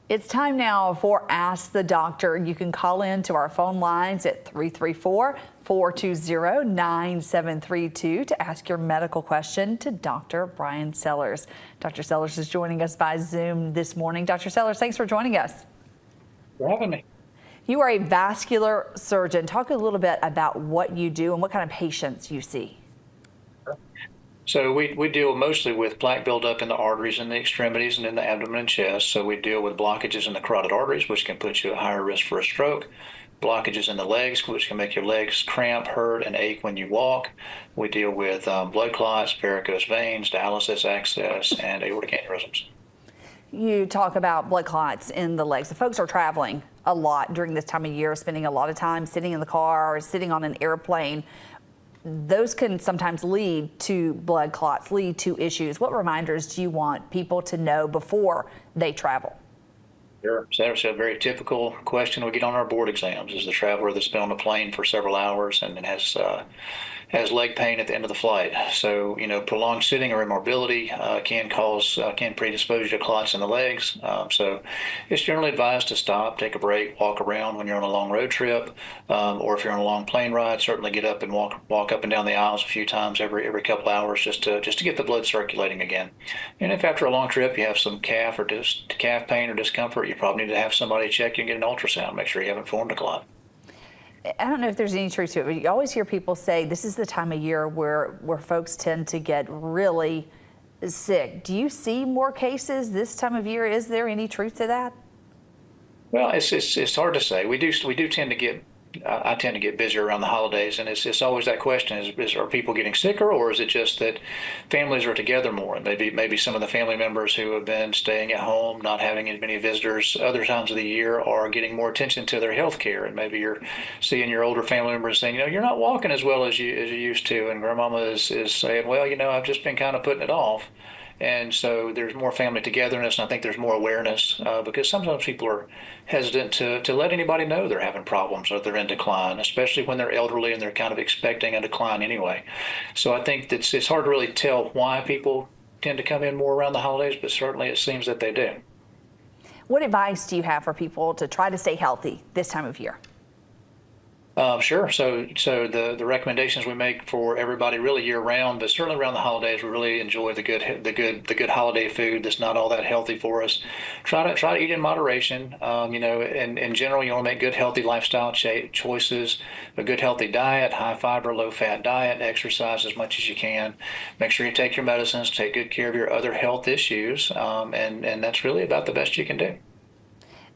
It's time now for Ask the Doctor. You can call in to our phone lines at 334-420-9732 to ask your medical question to Dr. Brian Sellers. Dr. Sellers is joining us by Zoom this morning. Dr. Sellers, thanks for joining us. For having me. You are a vascular surgeon. Talk a little bit about what you do and what kind of patients you see. So we deal mostly with plaque buildup in the arteries and the extremities and in the abdomen and chest. So we deal with blockages in the carotid arteries, which can put you at higher risk for a stroke. Blockages in the legs, which can make your legs cramp, hurt, and ache when you walk. We deal with blood clots, varicose veins, dialysis access, and aortic aneurysms. You talk about blood clots in the legs. The folks are traveling a lot during this time of year, spending a lot of time sitting in the car or sitting on an airplane. Those can sometimes lead to blood clots, lead to issues. What reminders do you want people to know before they travel? Sure. So that's a very typical question we get on our board exams, is the traveler that's been on a plane for several hours and then has leg pain at the end of the flight. So, prolonged sitting or immobility can predispose you to clots in the legs. So it's generally advised to stop, take a break, walk around when you're on a long road trip, or if you're on a long plane ride, certainly get up and walk up and down the aisles a few times every couple hours just to get the blood circulating again. And if after a long trip you have some calf pain or discomfort, you probably need to have somebody check you and get an ultrasound, make sure you haven't formed a clot. I don't know if there's any truth to it, but you always hear people say this is the time of year where folks tend to get really sick. Do you see more cases this time of year? Is there any truth to that? Well, it's hard to say. We do tend to get. I tend to get busier around the holidays, and it's always that question: are people getting sicker, or is it just that families are together more? And maybe some of the family members who have been staying at home, not having as many visitors other times of the year, are getting more attention to their health care. And maybe you're seeing your older family members saying, you're not walking as well as you used to, and grandmama is saying, well, I've just been kind of putting it off. And so there's more family togetherness, and I think there's more awareness because sometimes people are hesitant to let anybody know they're having problems or they're in decline, especially when they're elderly and they're kind of expecting a decline anyway. So I think that it's hard to really tell why people tend to come in more around the holidays, but certainly it seems that they do. What advice do you have for people to try to stay healthy this time of year? Sure. So the recommendations we make for everybody really year round, but certainly around the holidays, we really enjoy the good holiday food that's not all that healthy for us. Try to eat in moderation. And in general, you want to make good healthy lifestyle choices, a good healthy diet, high fiber, low fat diet, exercise as much as you can. Make sure you take your medicines, take good care of your other health issues, and that's really about the best you can do.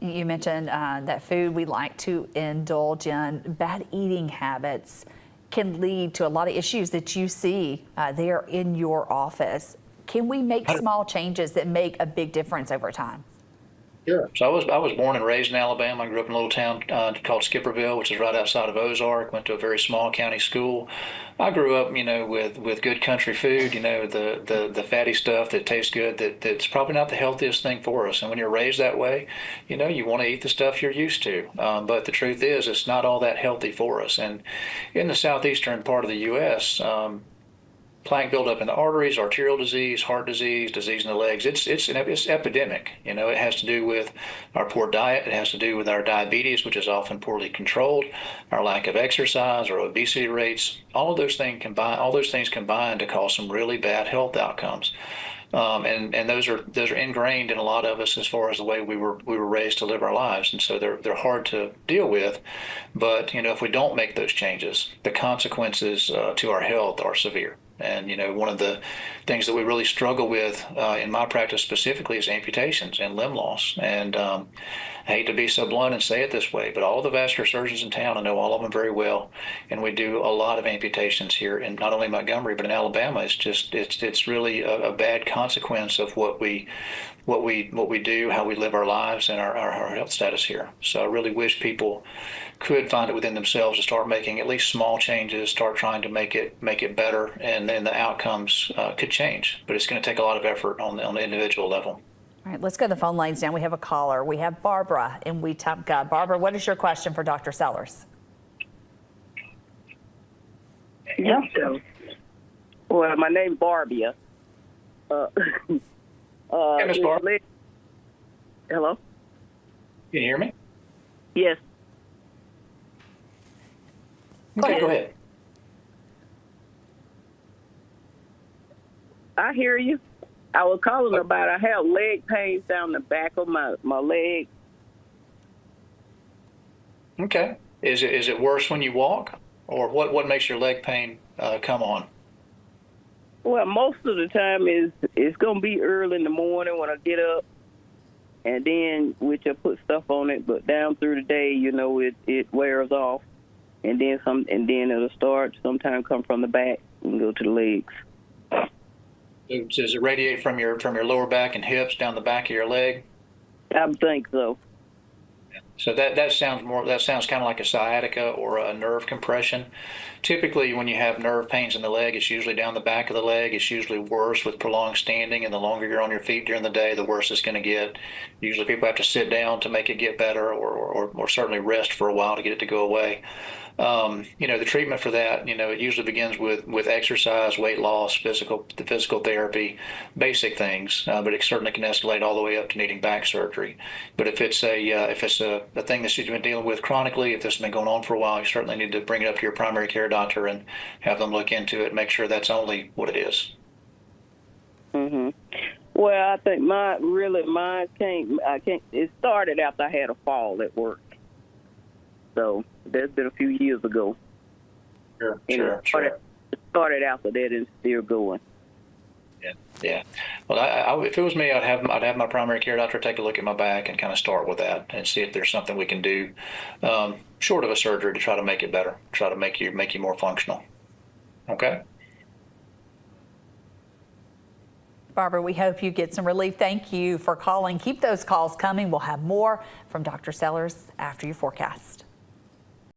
You mentioned that food we like to indulge in. Bad eating habits can lead to a lot of issues that you see there in your office. Can we make small changes that make a big difference over time? Sure. So I was born and raised in Alabama. I grew up in a little town called Skipperville, which is right outside of Ozark. Went to a very small county school. I grew up, with good country food. The fatty stuff that tastes good. That's probably not the healthiest thing for us. And when you're raised that way, you want to eat the stuff you're used to. But the truth is, it's not all that healthy for us. And in the southeastern part of the U.S. Plaque buildup in the arteries, arterial disease, heart disease, disease in the legs. It's epidemic. It has to do with our poor diet. It has to do with our diabetes, which is often poorly controlled, our lack of exercise, our obesity rates. All those things combine to cause some really bad health outcomes. And those are ingrained in a lot of us as far as the way we were raised to live our lives, and so they're hard to deal with. But if we don't make those changes, the consequences to our health are severe. And one of the things that we really struggle with in my practice specifically is amputations and limb loss. And I hate to be so blunt and say it this way, but all of the vascular surgeons in town, I know all of them very well, and we do a lot of amputations here in not only Montgomery but in Alabama. It's really a bad consequence of what we do, how we live our lives, and our health status here. So I really wish people could find it within themselves to start making at least small changes, start trying to make it better, and then the outcomes could change. But it's going to take a lot of effort on the individual level. All right, let's go to the phone lines now. We have a caller. We have Barbara in Wetumpka. Barbara, what is your question for Dr. Sellers? Yes, sir. Well, my name's Barbia. Hey, Miss Barbara. Hello? Can you hear me? Yes. Okay, go ahead. I hear you. I was calling about I have leg pains down the back of my leg. Okay. Is it worse when you walk, or what makes your leg pain come on? Well, most of the time it's gonna be early in the morning when I get up, and then which I put stuff on it. But down through the day, it wears off, and then it'll start. Sometimes come from the back and go to the legs. Does it radiate from your lower back and hips down the back of your leg? I think so. So that sounds kind of like a sciatica or a nerve compression. Typically, when you have nerve pains in the leg, it's usually down the back of the leg. It's usually worse with prolonged standing, and the longer you're on your feet during the day, the worse it's going to get. Usually, people have to sit down to make it get better, or certainly rest for a while to get it to go away. The treatment for that, it usually begins with exercise, weight loss, physical therapy, basic things. But it certainly can escalate all the way up to needing back surgery. But if it's a thing that you've been dealing with chronically, if this has been going on for a while, you certainly need to bring it up to your primary care doctor and have them look into it, make sure that's only what it is. Mhm. Well, I think mine came. It started after I had a fall at work. So that's been a few years ago. Sure. It started after that and it's still going. Yeah. Well, if it was me, I'd have my primary care doctor take a look at my back and kind of start with that and see if there's something we can do, short of a surgery, to try to make it better, try to make you more functional. Okay. Barbara, we hope you get some relief. Thank you for calling. Keep those calls coming. We'll have more from Dr. Sellers after your forecast.